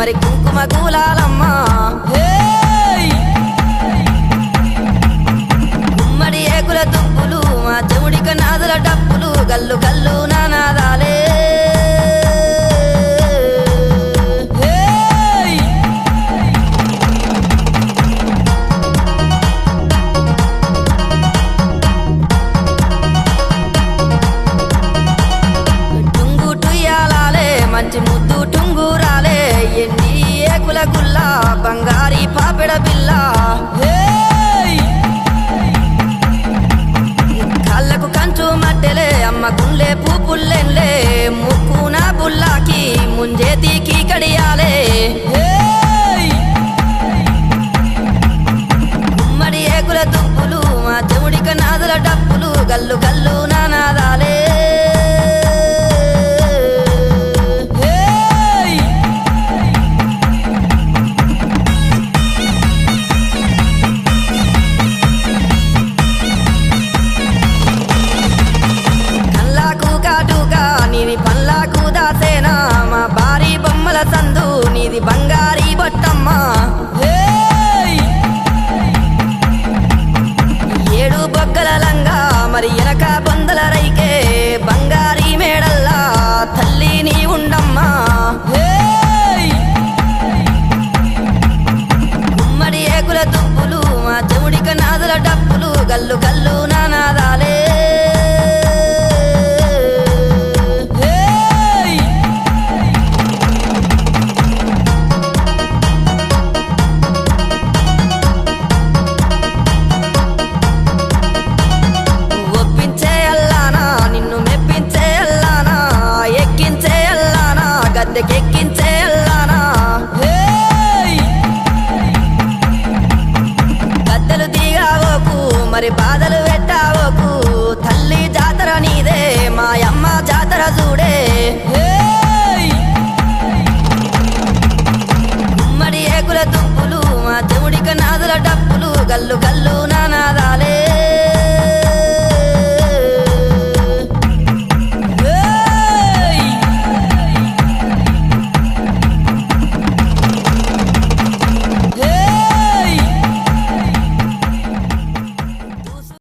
మరి కుంకుమ గులాలమ్మ గుమ్మడి ఏకుల దుప్పులు మా చెవుడిక నాదుల డప్పులు గల్లు గల్లు నానాదాలే మంచి ముద్దు టుంగురాలే ఎన్ని ఏకుల గుల్ల బంగారి పాపెడ బిల్ల కళ్ళకు కంచు మట్టెలే అమ్మ గుండె పూపుల్లెన్లే ముక్కున బుల్లాకి ముంజేతికి కడియాలే గుమ్మడి ఏకుల దుప్పులు మా చెవుడిక నాదుల డప్పులు గల్లు గల్లు నానాదాలే నీది పల్లాకు దాసేనా మా భారీ బొమ్మల సందు నీది బంగారీ బొట్టమ్మ ఏడు బొగ్గల లంగా మరి ఎనక బొందల రైకే బంగారీ మేడల్లా తల్లి నీ ఉండమ్మా గుమ్మడి ఏకుల దుప్పులు మా చెవుడిక నాదుల డప్పులు గల్లు గల్లు నానాదాలే ఎక్కించే అల్లానా గద్దెలు దిగావోకు మరి బాధలు పెట్టావోకు తల్లి జాతర నీదే మాయమ్మ జాతర చూడే గుమ్మడి ఏకుల దుప్పులు మా చెవుడిక నాదుల డప్పులు గల్లు గల్లు